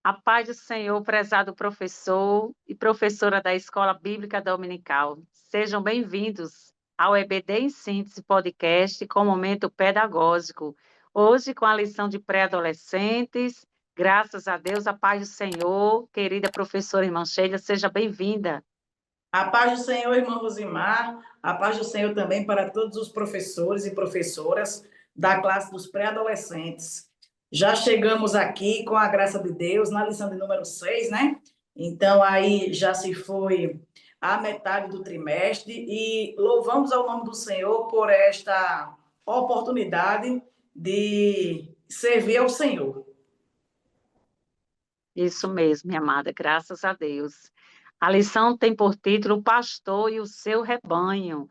A paz do Senhor, prezado professor e professora da Escola Bíblica Dominical. Sejam bem-vindos ao EBD em Síntese Podcast com momento pedagógico. Hoje com a lição de pré-adolescentes. Graças a Deus, a paz do Senhor. Querida professora irmã Sheila, seja bem-vinda. A paz do Senhor, irmã Rosimar, a paz do Senhor também para todos os professores e professoras da classe dos pré-adolescentes. Já chegamos aqui, com a graça de Deus, na lição de número 6, né? Então, aí já se foi a metade do trimestre e louvamos ao nome do Senhor por esta oportunidade de servir ao Senhor. Isso mesmo, minha amada, graças a Deus. A lição tem por título O Pastor e o Seu Rebanho.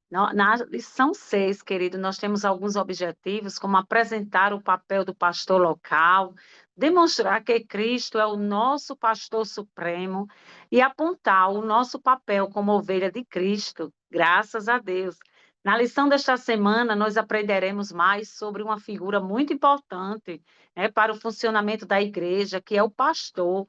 Na lição 6, querido, nós temos alguns objetivos, como apresentar o papel do pastor local, demonstrar que Cristo é o nosso pastor supremo e apontar o nosso papel como ovelha de Cristo, graças a Deus. Na lição desta semana, nós aprenderemos mais sobre uma figura muito importante, né, para o funcionamento da igreja, que é o pastor.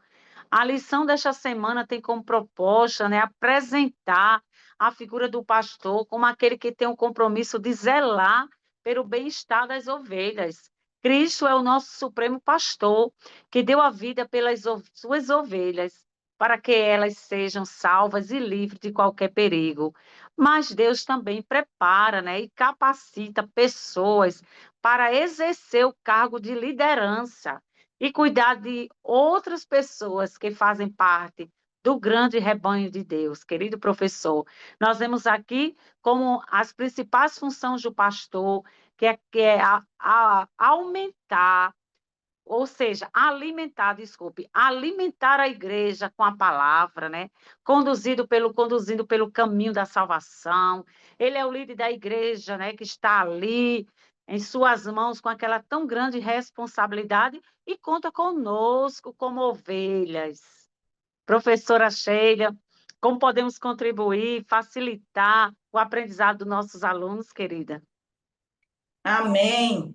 A lição desta semana tem como proposta, né, apresentar a figura do pastor como aquele que tem o compromisso de zelar pelo bem-estar das ovelhas. Cristo é o nosso supremo pastor, que deu a vida pelas suas ovelhas, para que elas sejam salvas e livres de qualquer perigo. Mas Deus também prepara, né, e capacita pessoas para exercer o cargo de liderança e cuidar de outras pessoas que fazem parte do grande rebanho de Deus. Querido professor, nós vemos aqui como as principais funções do pastor, que é aumentar, ou seja, alimentar a igreja com a palavra, né? Conduzindo pelo caminho da salvação. Ele é o líder da igreja, né? Que está ali em suas mãos com aquela tão grande responsabilidade e conta conosco como ovelhas. Professora Sheila, como podemos contribuir, facilitar o aprendizado dos nossos alunos, querida? Amém.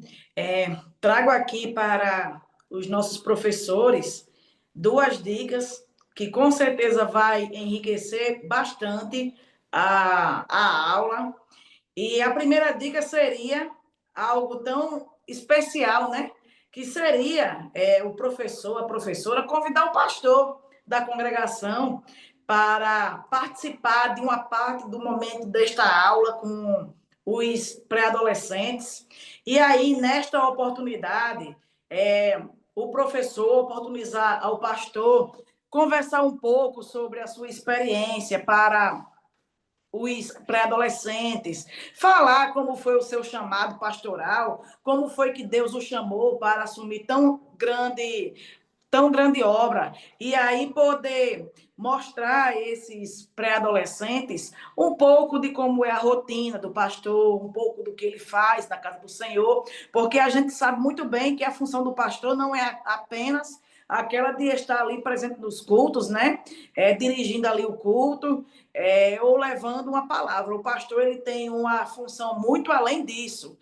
Trago aqui para os nossos professores duas dicas que com certeza vai enriquecer bastante a aula. E a primeira dica seria algo tão especial, né? Que seria o professor, a professora, convidar o pastor da congregação para participar de uma parte do momento desta aula com os pré-adolescentes. E aí, nesta oportunidade, o professor oportunizar ao pastor conversar um pouco sobre a sua experiência para os pré-adolescentes, falar como foi o seu chamado pastoral, como foi que Deus o chamou para assumir tão grande obra, e aí poder mostrar a esses pré-adolescentes um pouco de como é a rotina do pastor, um pouco do que ele faz na casa do Senhor, porque a gente sabe muito bem que a função do pastor não é apenas aquela de estar ali presente nos cultos, né? Dirigindo ali o culto, ou levando uma palavra. O pastor ele tem uma função muito além disso.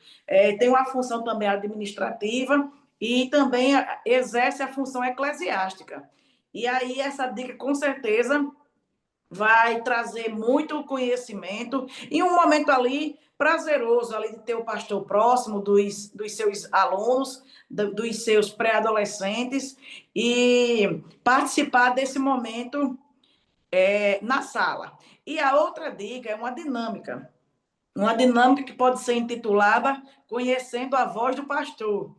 Tem uma função também administrativa e também exerce a função eclesiástica. E aí essa dica com certeza vai trazer muito conhecimento e um momento ali prazeroso ali de ter o pastor próximo dos seus alunos, dos seus pré-adolescentes e participar desse momento na sala. E a outra dica é uma dinâmica que pode ser intitulada Conhecendo a Voz do Pastor.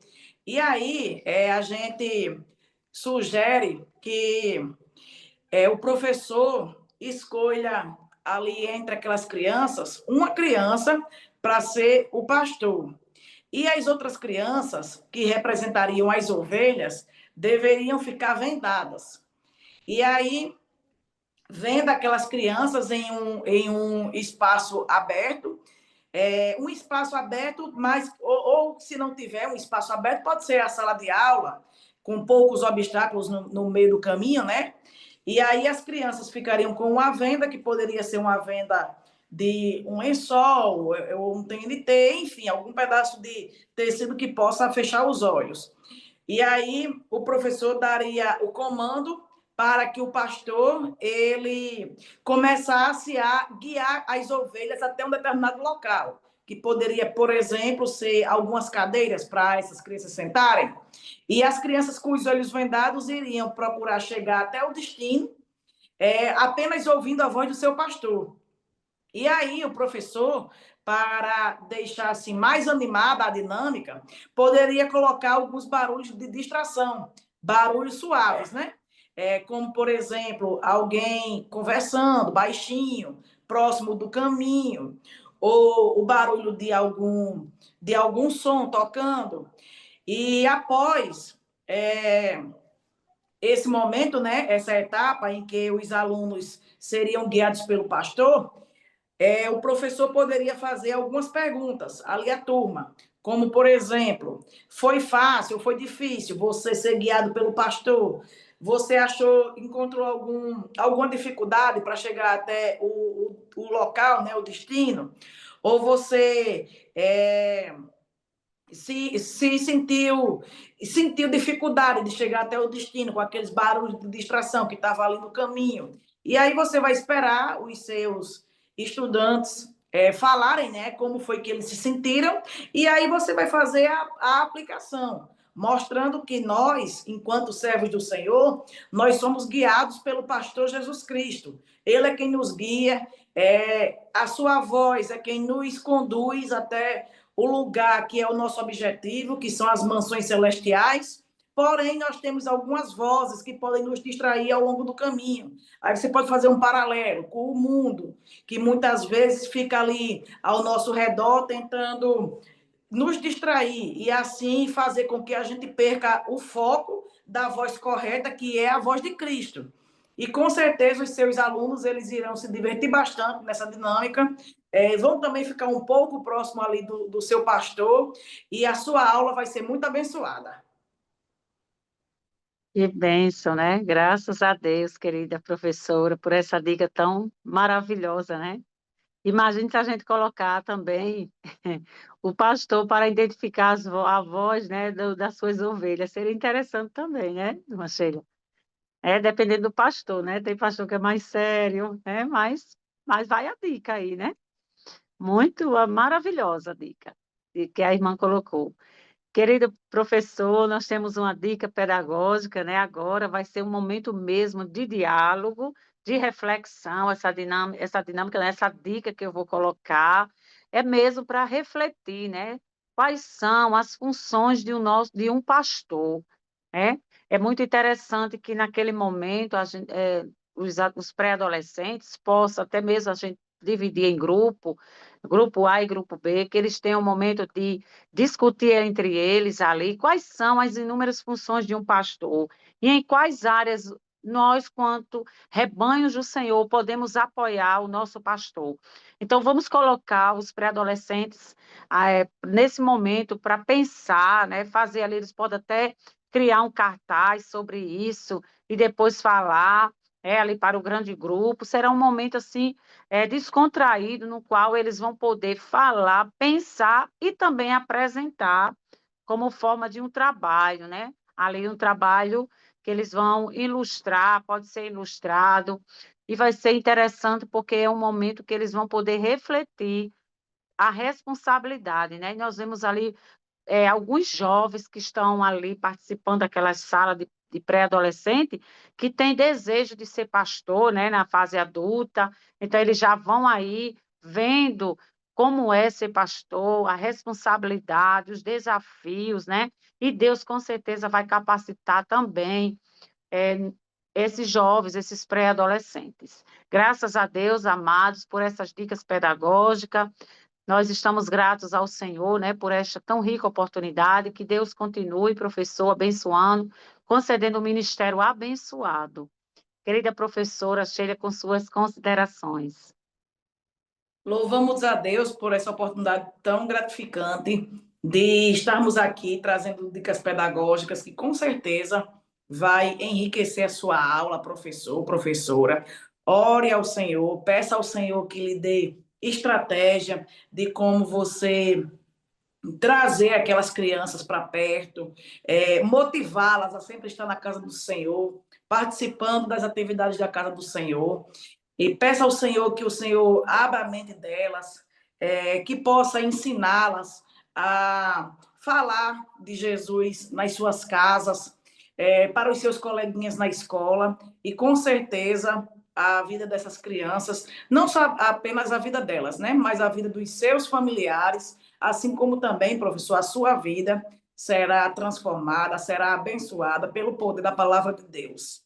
E aí a gente sugere que o professor escolha ali entre aquelas crianças, uma criança para ser o pastor. E as outras crianças, que representariam as ovelhas, deveriam ficar vendadas. E aí, vendo aquelas crianças em um espaço aberto, um espaço aberto, mas, ou se não tiver um espaço aberto, pode ser a sala de aula, com poucos obstáculos no meio do caminho, né? E aí as crianças ficariam com uma venda, que poderia ser uma venda de um lençol, ou um TNT, enfim, algum pedaço de tecido que possa fechar os olhos. E aí o professor daria o comando para que o pastor ele começasse a guiar as ovelhas até um determinado local, que poderia, por exemplo, ser algumas cadeiras para essas crianças sentarem. E as crianças com os olhos vendados iriam procurar chegar até o destino, apenas ouvindo a voz do seu pastor. E aí o professor, para deixar assim mais animada a dinâmica, poderia colocar alguns barulhos de distração, barulhos suaves, né? Como, por exemplo, alguém conversando baixinho, próximo do caminho, ou o barulho de algum som tocando. E após esse momento, né, essa etapa em que os alunos seriam guiados pelo pastor, o professor poderia fazer algumas perguntas ali à turma, como, por exemplo, foi fácil, foi difícil você ser guiado pelo pastor? Você encontrou alguma dificuldade para chegar até o local, né, o destino? Ou você se sentiu dificuldade de chegar até o destino com aqueles barulhos de distração que estavam ali no caminho? E aí você vai esperar os seus estudantes falarem, né, como foi que eles se sentiram, e aí você vai fazer a aplicação, mostrando que nós, enquanto servos do Senhor, nós somos guiados pelo pastor Jesus Cristo. Ele é quem nos guia, a sua voz é quem nos conduz até o lugar que é o nosso objetivo, que são as mansões celestiais. Porém, nós temos algumas vozes que podem nos distrair ao longo do caminho. Aí você pode fazer um paralelo com o mundo, que muitas vezes fica ali ao nosso redor tentando nos distrair e assim fazer com que a gente perca o foco da voz correta, que é a voz de Cristo. E com certeza os seus alunos eles irão se divertir bastante nessa dinâmica, vão também ficar um pouco próximo ali do seu pastor e a sua aula vai ser muito abençoada. Que bênção, né? Graças a Deus, querida professora, por essa dica tão maravilhosa, né? Imagine se a gente colocar também o pastor para identificar a voz, né, das suas ovelhas. Seria interessante também, né, dona Sheila? Dependendo do pastor, né? Tem pastor que é mais sério, né? Mas vai a dica aí, né? Muito maravilhosa a dica que a irmã colocou. Querido professor, nós temos uma dica pedagógica, né? Agora vai ser um momento mesmo de diálogo, de reflexão, essa dinâmica, né? Essa dica que eu vou colocar é mesmo para refletir, né? Quais são as funções de um pastor, né? É muito interessante que naquele momento os pré-adolescentes possam até mesmo a gente dividir em grupo A e grupo B, que eles tenham um momento de discutir entre eles ali quais são as inúmeras funções de um pastor e em quais áreas nós, quanto rebanhos do Senhor, podemos apoiar o nosso pastor. Então, vamos colocar os pré-adolescentes nesse momento para pensar, né, fazer ali, eles podem até criar um cartaz sobre isso e depois falar ali para o grande grupo. Será um momento assim descontraído, no qual eles vão poder falar, pensar e também apresentar como forma de um trabalho, né? Ali um trabalho que eles vão ilustrar, pode ser ilustrado, e vai ser interessante porque é um momento que eles vão poder refletir a responsabilidade, né? E nós vemos ali alguns jovens que estão ali participando daquela sala de pré-adolescente que têm desejo de ser pastor, né, na fase adulta, então eles já vão aí vendo como é ser pastor, a responsabilidade, os desafios, né? E Deus com certeza vai capacitar também é, esses jovens, esses pré-adolescentes. Graças a Deus, amados, por essas dicas pedagógicas. Nós estamos gratos ao Senhor, né, por esta tão rica oportunidade. Que Deus continue, professor, abençoando, concedendo um ministério abençoado. Querida professora Sheila, com suas considerações. Louvamos a Deus por essa oportunidade tão gratificante de estarmos aqui trazendo dicas pedagógicas que com certeza vai enriquecer a sua aula, professor, professora. Ore ao Senhor, peça ao Senhor que lhe dê estratégia de como você trazer aquelas crianças para perto, motivá-las a sempre estar na casa do Senhor, participando das atividades da casa do Senhor. E peça ao Senhor que o Senhor abra a mente delas, que possa ensiná-las a falar de Jesus nas suas casas, para os seus coleguinhas na escola, e com certeza a vida dessas crianças, não só apenas a vida delas, né, mas a vida dos seus familiares, assim como também, professor, a sua vida será transformada, será abençoada pelo poder da palavra de Deus.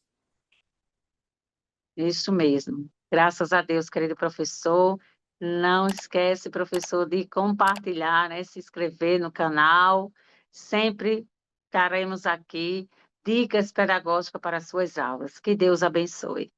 Isso mesmo. Graças a Deus, querido professor. Não esquece, professor, de compartilhar, né? Se inscrever no canal. Sempre estaremos aqui. Dicas pedagógicas para as suas aulas. Que Deus abençoe.